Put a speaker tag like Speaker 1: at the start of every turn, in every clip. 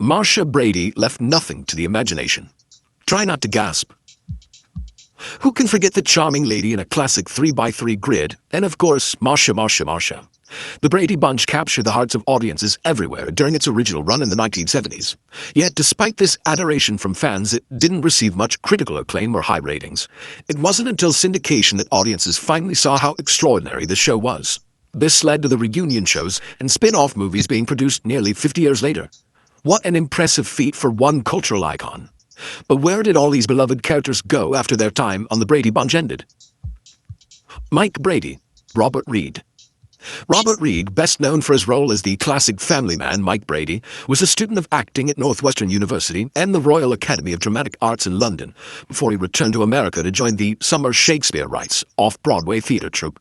Speaker 1: Marcia Brady left nothing to the imagination. Try not to gasp. Who can forget the charming lady in a classic 3x3 grid, and of course, Marcia. The Brady Bunch captured the hearts of audiences everywhere during its original run in the 1970s. Yet, despite this adoration from fans, it didn't receive much critical acclaim or high ratings. It wasn't until syndication that audiences finally saw how extraordinary the show was. This led to the reunion shows and spin-off movies being produced nearly 50 years later. What an impressive feat for one cultural icon. But where did all these beloved characters go after their time on the Brady Bunch ended? Mike Brady, Robert Reed. Robert Reed, best known for his role as the classic family man Mike Brady, was a student of acting at Northwestern University and the Royal Academy of Dramatic Arts in London before he returned to America to join the Summer Shakespeare Wrights off-Broadway theater troupe.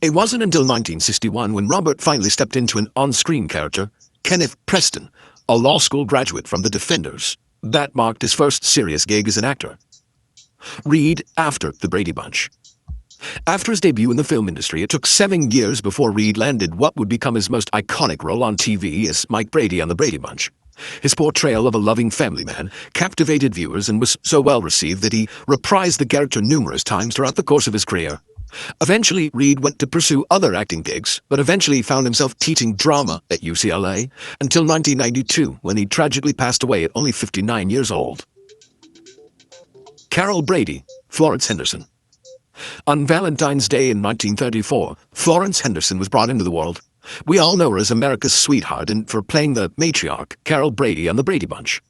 Speaker 1: It wasn't until 1961 when Robert finally stepped into an on-screen character, Kenneth Preston, a law school graduate from The Defenders. That marked his first serious gig as an actor. Reed after the Brady Bunch. After his debut in the film industry, it took 7 years before Reed landed what would become his most iconic role on TV as Mike Brady on the Brady Bunch. His portrayal of a loving family man captivated viewers and was so well received that he reprised the character numerous times throughout the course of his career. Eventually, Reed went to pursue other acting gigs, but eventually found himself teaching drama at UCLA until 1992, when he tragically passed away at only 59 years old. Carol Brady, Florence Henderson. On Valentine's Day in 1934, Florence Henderson was brought into the world. We all know her as America's sweetheart and for playing the matriarch, Carol Brady, on the Brady Bunch.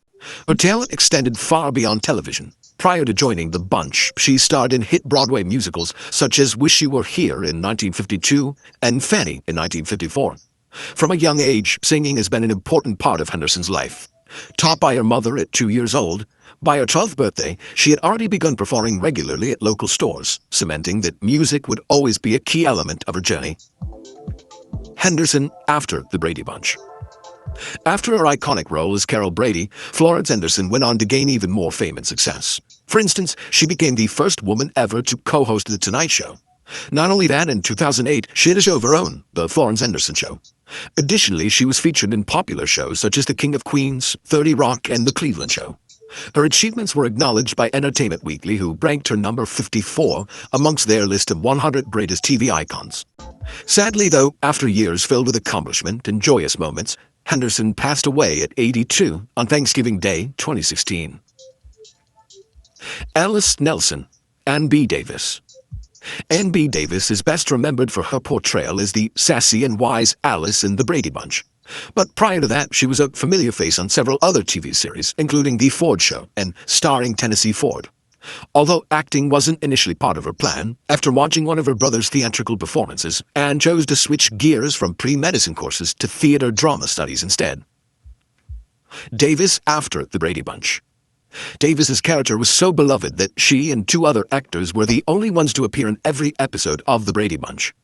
Speaker 1: Her talent extended far beyond television. Prior to joining the Bunch, she starred in hit Broadway musicals such as Wish You Were Here in 1952 and Fanny in 1954. From a young age, singing has been an important part of Henderson's life. Taught by her mother at 2 years old, by her 12th birthday, she had already begun performing regularly at local stores, cementing that music would always be a key element of her journey. Henderson after the Brady Bunch. After her iconic role as Carol Brady, Florence Henderson went on to gain even more fame and success. For instance, she became the first woman ever to co-host The Tonight Show. Not only that, in 2008, she had a show of her own, The Florence Henderson Show. Additionally, she was featured in popular shows such as The King of Queens, 30 Rock, and The Cleveland Show. Her achievements were acknowledged by Entertainment Weekly, who ranked her number 54 amongst their list of 100 greatest TV icons. Sadly, though, after years filled with accomplishment and joyous moments, Henderson passed away at 82 on Thanksgiving Day, 2016. Alice Nelson, Ann B. Davis. Ann B. Davis is best remembered for her portrayal as the sassy and wise Alice in The Brady Bunch. But prior to that, she was a familiar face on several other TV series, including The Ford Show and Starring Tennessee Ford. Although acting wasn't initially part of her plan, after watching one of her brother's theatrical performances, Anne chose to switch gears from pre-medicine courses to theater drama studies instead. Davis after the Brady Bunch. Davis's character was so beloved that she and 2 other actors were the only ones to appear in every episode of the Brady Bunch.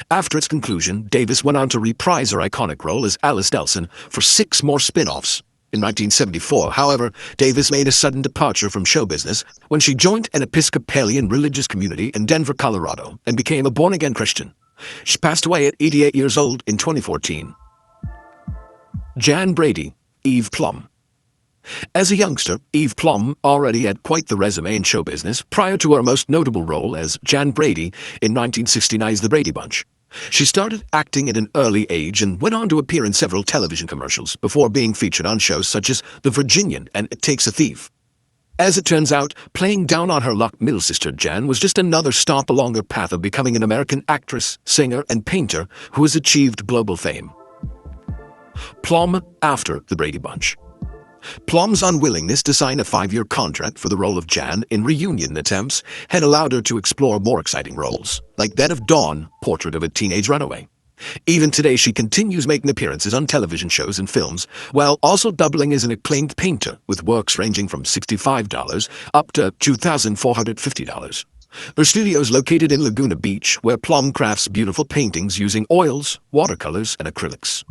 Speaker 1: After its conclusion, Davis went on to reprise her iconic role as Alice Nelson for 6 more spin-offs. In 1974, however, Davis made a sudden departure from show business when she joined an Episcopalian religious community in Denver, Colorado, and became a born-again Christian. She passed away at 88 years old in 2014. Jan Brady, Eve Plum. As a youngster, Eve Plum already had quite the resume in show business prior to her most notable role as Jan Brady in 1969's The Brady Bunch. She started acting at an early age and went on to appear in several television commercials before being featured on shows such as The Virginian and It Takes a Thief. As it turns out, playing down on her luck middle sister Jan was just another stop along her path of becoming an American actress, singer, and painter who has achieved global fame. Plum after the Brady Bunch. Plum's unwillingness to sign a 5-year contract for the role of Jan in reunion attempts had allowed her to explore more exciting roles, like that of Dawn, Portrait of a Teenage Runaway. Even today, she continues making appearances on television shows and films, while also doubling as an acclaimed painter, with works ranging from $65 up to $2,450. Her studio is located in Laguna Beach, where Plum crafts beautiful paintings using oils, watercolors, and acrylics.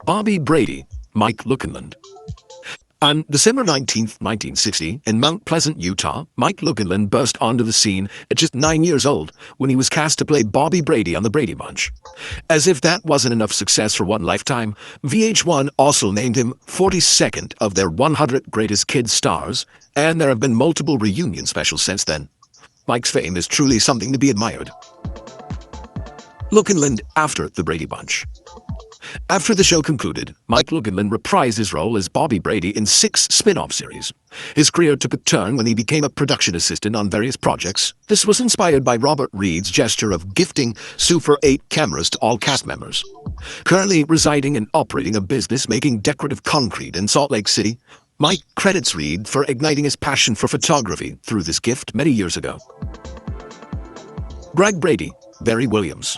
Speaker 1: Bobby Brady, Mike Lookinland. On December 19th, 1960, in Mount Pleasant, Utah, Mike Lukenland burst onto the scene at just 9 years old when he was cast to play Bobby Brady on The Brady Bunch. As if that wasn't enough success for one lifetime, VH1 also named him 42nd of their 100 Greatest Kids Stars, and there have been multiple reunion specials since then. Mike's fame is truly something to be admired. Lukenland after The Brady Bunch. After the show concluded, Mike Lukenland reprised his role as Bobby Brady in 6 spin-off series. His career took a turn when he became a production assistant on various projects. This was inspired by Robert Reed's gesture of gifting Super 8 cameras to all cast members. Currently residing and operating a business making decorative concrete in Salt Lake City, Mike credits Reed for igniting his passion for photography through this gift many years ago. Greg Brady, Barry Williams.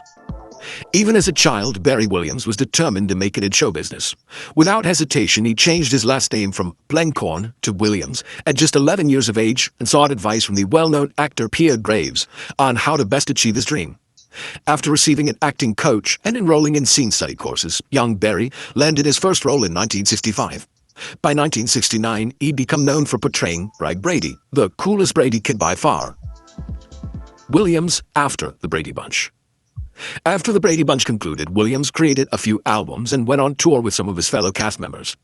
Speaker 1: Even as a child, Barry Williams was determined to make it in show business. Without hesitation, he changed his last name from Blencorn to Williams at just 11 years of age and sought advice from the well-known actor Pierre Graves on how to best achieve his dream. After receiving an acting coach and enrolling in scene study courses, young Barry landed his first role in 1965. By 1969, he'd become known for portraying Greg Brady, the coolest Brady kid by far. Williams after The Brady Bunch. After The Brady Bunch concluded, Williams created a few albums and went on tour with some of his fellow cast members.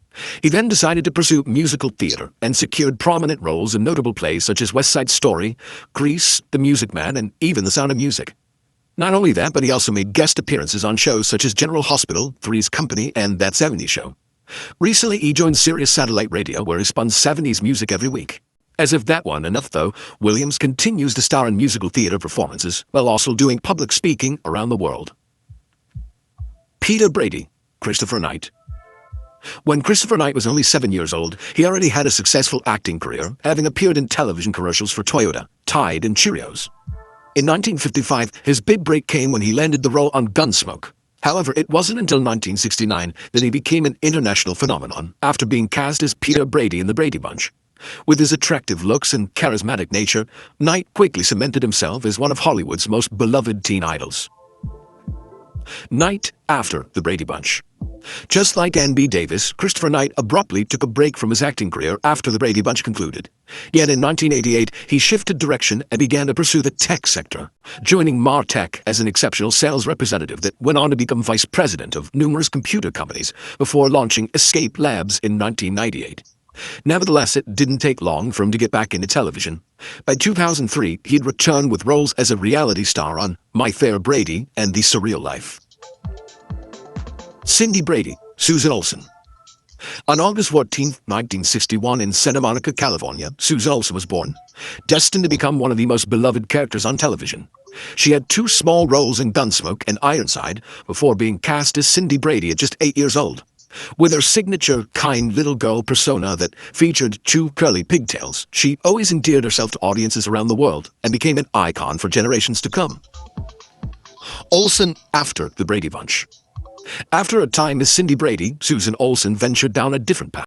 Speaker 1: He then decided to pursue musical theater and secured prominent roles in notable plays such as West Side Story, Grease, The Music Man, and even The Sound of Music. Not only that, but he also made guest appearances on shows such as General Hospital, Three's Company, and That 70s Show. Recently, he joined Sirius Satellite Radio, where he spun 70s music every week. As if that wasn't enough, though, Williams continues to star in musical theater performances while also doing public speaking around the world. Peter Brady, Christopher Knight. When Christopher Knight was only 7 years old, he already had a successful acting career, having appeared in television commercials for Toyota, Tide, and Cheerios. In 1955, his big break came when he landed the role on Gunsmoke. However, it wasn't until 1969 that he became an international phenomenon after being cast as Peter Brady in The Brady Bunch. With his attractive looks and charismatic nature, Knight quickly cemented himself as one of Hollywood's most beloved teen idols. Knight after The Brady Bunch. Just like N.B. Davis, Christopher Knight abruptly took a break from his acting career after The Brady Bunch concluded. Yet in 1988, he shifted direction and began to pursue the tech sector, joining Martech as an exceptional sales representative that went on to become vice president of numerous computer companies before launching Escape Labs in 1998. Nevertheless, it didn't take long for him to get back into television. By 2003, he'd returned with roles as a reality star on My Fair Brady and The Surreal Life. Cindy Brady, Susan Olsen. On August 14, 1961, in Santa Monica, California, Susan Olsen was born, destined to become one of the most beloved characters on television. She had 2 small roles in Gunsmoke and Ironside before being cast as Cindy Brady at just 8 years old. With her signature kind little girl persona that featured 2 curly pigtails, she always endeared herself to audiences around the world and became an icon for generations to come. Olsen after The Brady Bunch. After a time as Cindy Brady, Susan Olsen ventured down a different path.